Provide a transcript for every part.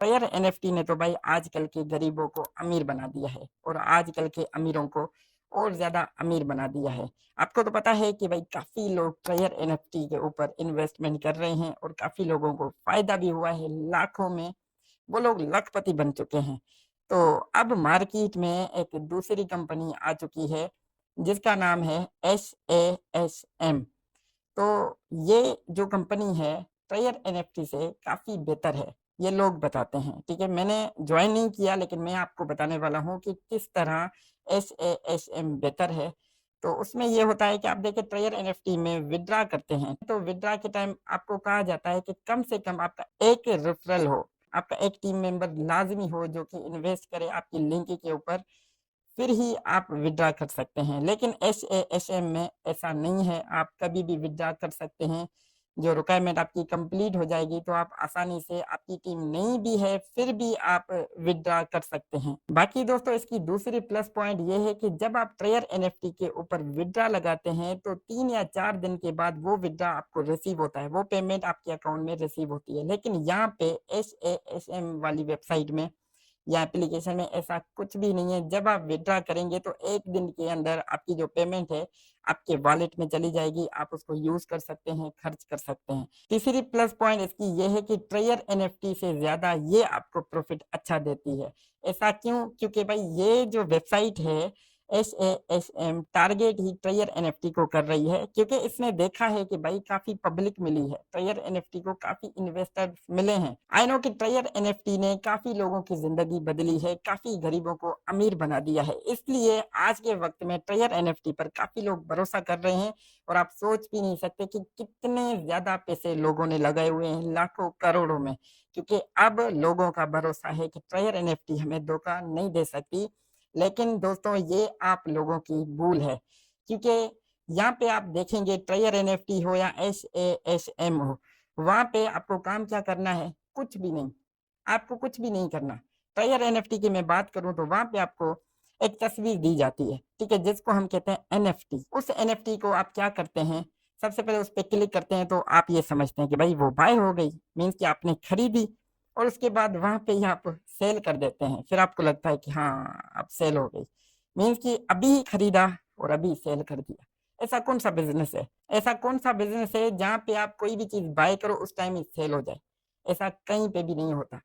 ट्रेयर NFT ने तो भाई आजकल के गरीबों को अमीर बना दिया है और आजकल के अमीरों को और ज्यादा अमीर बना दिया है। आपको तो पता है कि भाई काफी लोग ट्रेयर एनएफटी के ऊपर इन्वेस्टमेंट कर रहे हैं और काफी लोगों को फायदा भी हुआ है, लाखों में वो लोग लखपति बन चुके हैं। तो अब मार्केट में एक दूसरी कंपनी आ चुकी है जिसका नाम है SASM। तो ये जो कंपनी है ट्रेयर एनएफटी से काफी बेहतर है, ये लोग बताते हैं। ठीक है, मैंने ज्वाइन नहीं किया लेकिन मैं आपको बताने वाला हूँ कि किस तरह SASM बेहतर है। तो उसमें ये होता है कि आप देखिए ट्रेयर एनएफटी में विड्रा करते हैं तो विड्रा के टाइम आपको कहा जाता है कि कम से कम आपका एक रेफरल हो, आपका एक टीम मेंबर लाजमी हो जो कि इन्वेस्ट करे आपकी लिंक के ऊपर, फिर ही आप विड्रा कर सकते हैं। लेकिन SASM में ऐसा नहीं है, आप कभी भी विड्रा कर सकते हैं। जो रिक्वायरमेंट आपकी कंप्लीट हो जाएगी तो आप आसानी से, आपकी टीम नहीं भी है फिर भी आप विड्रा कर सकते हैं। बाकी दोस्तों इसकी दूसरी प्लस पॉइंट ये है कि जब आप ट्रेयर एनएफटी के ऊपर विड्रा लगाते हैं तो 3 या 4 दिन के बाद वो विड्रा आपको रिसीव होता है, वो पेमेंट आपके अकाउंट में रिसीव होती है। लेकिन यहाँ पे SASM वाली वेबसाइट में या एप्लीकेशन में ऐसा कुछ भी नहीं है। जब आप विड्रा करेंगे तो 1 दिन के अंदर आपकी जो पेमेंट है आपके वॉलेट में चली जाएगी, आप उसको यूज कर सकते हैं, खर्च कर सकते हैं। तीसरी प्लस पॉइंट इसकी ये है कि ट्रेयर एनएफटी से ज्यादा ये आपको प्रॉफिट अच्छा देती है। ऐसा क्यों? क्योंकि भाई ये जो वेबसाइट है SASM टारगेट ही ट्रेयर एनएफटी को कर रही है, क्योंकि इसने देखा है कि भाई काफी पब्लिक मिली है, ट्रेयर एनएफटी को काफी इन्वेस्टर्स मिले हैं। आई नो कि ट्रेयर एनएफटी ने काफी लोगों की जिंदगी बदली है, काफी गरीबों को अमीर बना दिया है, इसलिए आज के वक्त में ट्रेयर एनएफटी पर काफी लोग भरोसा कर रहे हैं। और आप सोच भी नहीं सकते कि कितने ज्यादा पैसे लोगों ने लगाए हुए हैं, लाखों करोड़ों में। क्योंकि अब लोगों का भरोसा है कि ट्रेयर एनएफटी हमें धोखा नहीं दे सकती। लेकिन दोस्तों ये आप लोगों की भूल है, क्योंकि यहाँ पे आप देखेंगे ट्रेयर एनएफटी हो या SASM हो, वहां पे आपको काम क्या करना है? कुछ भी नहीं, आपको कुछ भी नहीं करना। ट्रेयर एनएफटी की मैं बात करूं तो वहां पे आपको एक तस्वीर दी जाती है, ठीक है, जिसको हम कहते हैं एनएफटी। उस एनएफटी को आप क्या करते हैं, सबसे पहले उस पर क्लिक करते हैं तो आप ये समझते हैं कि भाई वो बाय हो गई, मीन्स कि आपने खरीदी। और उसके बाद वहां पे ही आप सेल कर देते हैं, फिर आपको लगता है कि हाँ अब सेल हो गई, मीन्स कि अभी खरीदा और अभी सेल कर दिया। ऐसा कौन सा बिजनेस है, ऐसा कौन सा बिजनेस है जहाँ पे आप कोई भी चीज बाय करो उस टाइम ही सेल हो जाए? ऐसा कहीं पे भी नहीं होता,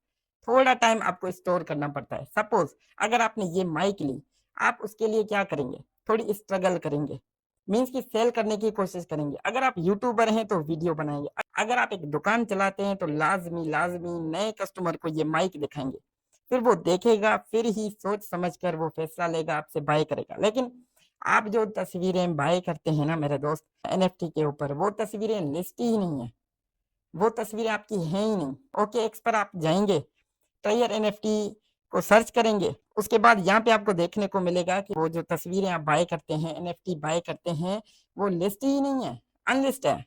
थोड़ा टाइम आपको स्टोर करना पड़ता है। सपोज अगर आपने ये माइक ली, आप उसके लिए क्या करेंगे? थोड़ी स्ट्रगल करेंगे, मीन्स की सेल करने की कोशिश करेंगे। अगर आप यूट्यूबर हैं तो वीडियो बनाएंगे, अगर आप एक दुकान चलाते हैं तो लाजमी लाजमी नए कस्टमर को ये माइक दिखाएंगे, फिर वो देखेगा, फिर ही सोच समझ कर वो फैसला लेगा, आपसे बाय करेगा। लेकिन आप जो तस्वीरें बाय करते हैं ना मेरे दोस्त एनएफटी के ऊपर, वो तस्वीरें लिस्ट ही नहीं है, वो तस्वीरें आपकी हैं ही नहीं। ओके एक्स पर आप जाएंगे, ट्रेयर एनएफटी को सर्च करेंगे, उसके बाद यहाँ पे आपको देखने को मिलेगा कि वो जो तस्वीरें आप बाय करते हैं, एनएफटी बाय करते हैं, वो लिस्ट ही नहीं है, अनलिस्ट है।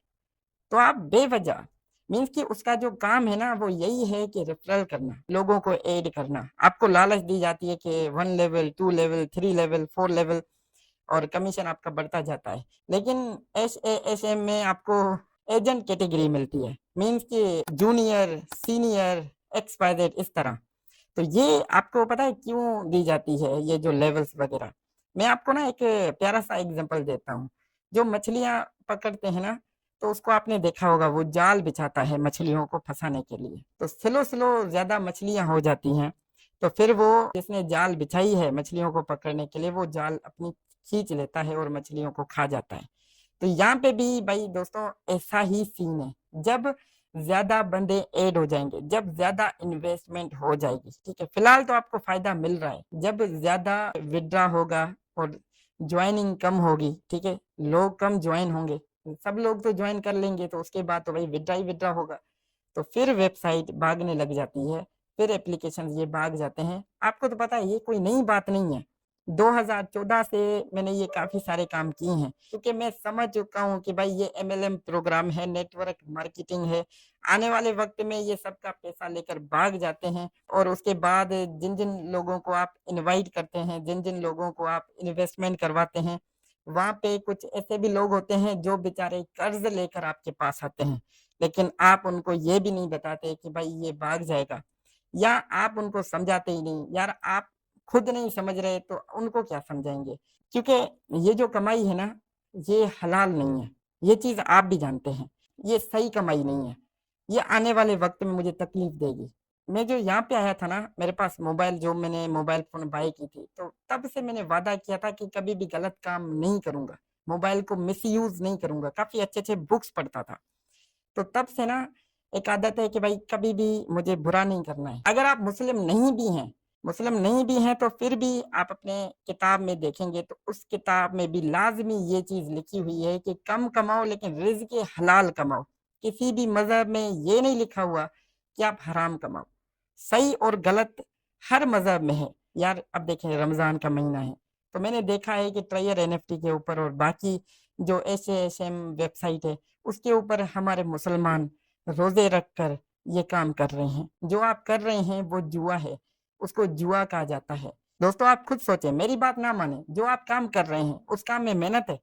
तो आप बेवजह, मीन्स कि उसका जो काम है ना वो यही है कि रेफरल करना, लोगों को ऐड करना। आपको लालच दी जाती है कि 1 लेवल 2 लेवल 3 लेवल 4 लेवल और कमीशन आपका बढ़ता जाता है। लेकिन SASM में आपको एजेंट कैटेगरी मिलती है, मीन्स कि जूनियर सीनियर XYZ इस तरह। तो ये आपको पता है क्यों दी जाती है ये जो लेवल्स वगैरह? मैं आपको ना एक प्यारा सा एग्जांपल देता हूँ। जो मछलियां पकड़ते हैं ना, तो उसको आपने देखा होगा, वो जाल बिछाता है मछलियों को फंसाने के लिए, तो स्लो स्लो ज्यादा मछलियां हो जाती हैं। तो फिर वो जिसने जाल बिछाई है मछलियों को पकड़ने के लिए, वो जाल अपनी खींच लेता है और मछलियों को खा जाता है। तो यहाँ पे भी भाई दोस्तों ऐसा ही सीन है। जब ज्यादा बंदे ऐड हो जाएंगे, जब ज्यादा इन्वेस्टमेंट हो जाएगी, ठीक है, फिलहाल तो आपको फायदा मिल रहा है, जब ज्यादा विड्रा होगा और ज्वाइनिंग कम होगी, ठीक है, लोग कम ज्वाइन होंगे, सब लोग तो ज्वाइन कर लेंगे तो उसके बाद तो भाई विड्रा ही विड्रा होगा, तो फिर वेबसाइट भागने लग जाती है, फिर एप्लीकेशन ये भाग जाते हैं। आपको तो पता है ये कोई नई बात नहीं है, 2014 से मैंने ये काफी सारे काम किए हैं, क्योंकि मैं समझ चुका हूँ कि भाई ये MLM प्रोग्राम है, नेटवर्क मार्केटिंग है। आने वाले वक्त में ये सबका पैसा लेकर भाग जाते हैं, और उसके बाद जिन जिन लोगों को आप इनवाइट करते हैं, जिन जिन लोगों को आप इन्वेस्टमेंट करवाते हैं, वहां पे कुछ ऐसे भी लोग होते हैं जो बेचारे कर्ज लेकर आपके पास आते हैं, लेकिन आप उनको ये भी नहीं बताते कि भाई ये भाग जाएगा। या आप उनको समझाते ही नहीं? यार आप खुद नहीं समझ रहे तो उनको क्या समझाएँगे? क्योंकि ये जो कमाई है ना, ये हलाल नहीं है। ये चीज़ आप भी जानते हैं। ये सही कमाई नहीं है। ये आने वाले वक़्त में मुझे तकलीफ़ देगी। मैं जो यहाँ पे आया था ना, मेरे पास मोबाइल जो मैंने मोबाइल फ़ोन बाय की थी, तो तब से मैंने वादा किया था कि कभी भी गलत काम नहीं करूँगा। मोबाइल को मिसयूज़ नहीं करूँगा। काफ़ी अच्छे-अच्छे बुक्स पढ़ता था। तो तब से ना एक आदत है कि भाई कभी भी मुझे बुरा नहीं करना है। अगर आप मुस्लिम नहीं भी हैं तो फिर भी आप अपने किताब में देखेंगे तो उस किताब में भी लाज़मी ये चीज़ लिखी हुई है कि कम कमाओ लेकिन रिज़्क़ हलाल कमाओ। किसी भी मज़हब में ये नहीं लिखा हुआ कि आप हराम कमाओ। सही और गलत हर मज़हब में है। यार अब देखें रमज़ान का महीना है, तो मैंने देखा है कि ट्रायर एनएफटी के ऊपर और बाकी जो एसएएसएम वेबसाइट है, उसके ऊपर हमारे मुसलमान रोज़े रखकर ये काम कर रहे हैं। जो आप कर रहे हैं वो जुआ है, उसको जुआ कहा जाता है। दोस्तों आप खुद सोचें, मेरी बात ना मानें, जो आप काम कर रहे हैं, उस काम में मेहनत है?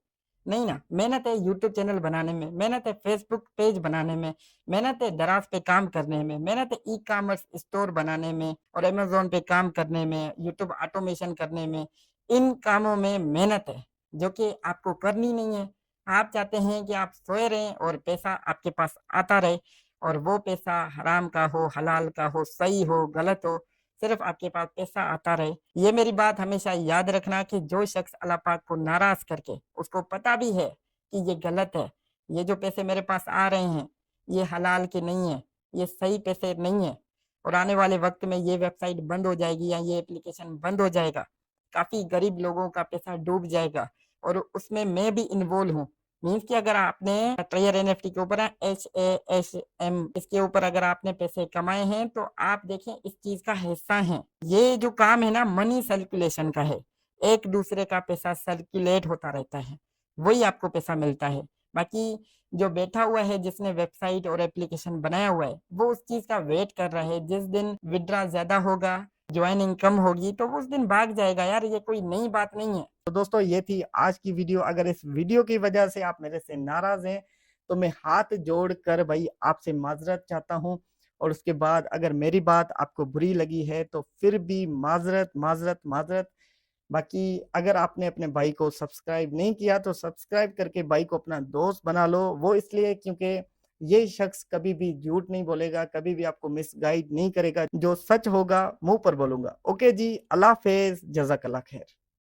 नहीं ना, मेहनत है यूट्यूब चैनल बनाने में, मेहनत है फेसबुक पेज बनाने में, मेहनत है दराज़ पे काम करने में, मेहनत है ई-कॉमर्स स्टोर बनाने में और अमेज़न पे काम करने में, यूट्यूब ऑटोमेशन करने में। इन कामों में मेहनत है, जो कि आपको करनी नहीं है। आप चाहते हैं कि आप सोए रहें और पैसा आपके पास आता रहे और वो पैसा हराम का हो, हलाल का हो, सही हो, गलत हो, सिर्फ़ आपके पास पैसा आता रहे। ये मेरी बात हमेशा याद रखना कि जो शख़्स अल्लाह पाक को नाराज़ करके उसको पता भी है कि ये गलत है, ये जो पैसे मेरे पास आ रहे हैं, ये हलाल के नहीं हैं, ये सही पैसे नहीं हैं और आने वाले वक़्त में ये वेबसाइट बंद हो जाएगी या ये एप्लीकेशन बंद हो जाएगा। काफ़ी गरीब लोगों का पैसा डूब जाएगा और उसमें मैं भी इन्वॉल्व हूँ। मीन्स कि अगर आपने ट्रायर एनएफटी के ऊपर है HASM इसके ऊपर अगर आपने पैसे कमाए हैं तो आप देखें इस चीज़ का हिस्सा हैं। ये जो काम है ना मनी सर्कुलेशन का है। एक दूसरे का पैसा सर्कुलेट होता रहता है, वही आपको पैसा मिलता है। बाकी जो बैठा हुआ है जिसने वेबसाइट और एप्लीकेशन बनाया हुआ है, वो उस चीज़ का वेट कर रहा है। जिस दिन विथड्रॉ ज़्यादा होगा, जॉइनिंग कम होगी तो वो उस दिन भाग जाएगा यार, ये कोई नई बात नहीं है। तो दोस्तों ये थी आज की वीडियो। अगर इस वीडियो की वजह से आप मेरे से नाराज़ हैं, तो मैं हाथ जोड़कर भाई आपसे माज़रत चाहता हूँ और उसके बाद अगर मेरी बात आपको बुरी लगी है तो फिर भी माज़रत, माज़रत, माज़रत। बाकी अगर आपने अपने भाई को सब्सक्राइब नहीं किया तो सब्सक्राइब करके भाई को अपना दोस्त बना लो। वो इसलिए क्योंकि ये शख्स कभी भी झूठ नहीं बोलेगा, कभी भी आपको मिसगाइड नहीं करेगा। जो सच होगा मुँह पर बोलूँगा। ओके जी, अल्लाह हाफ़िज़, जज़ाकल्लाह खैर।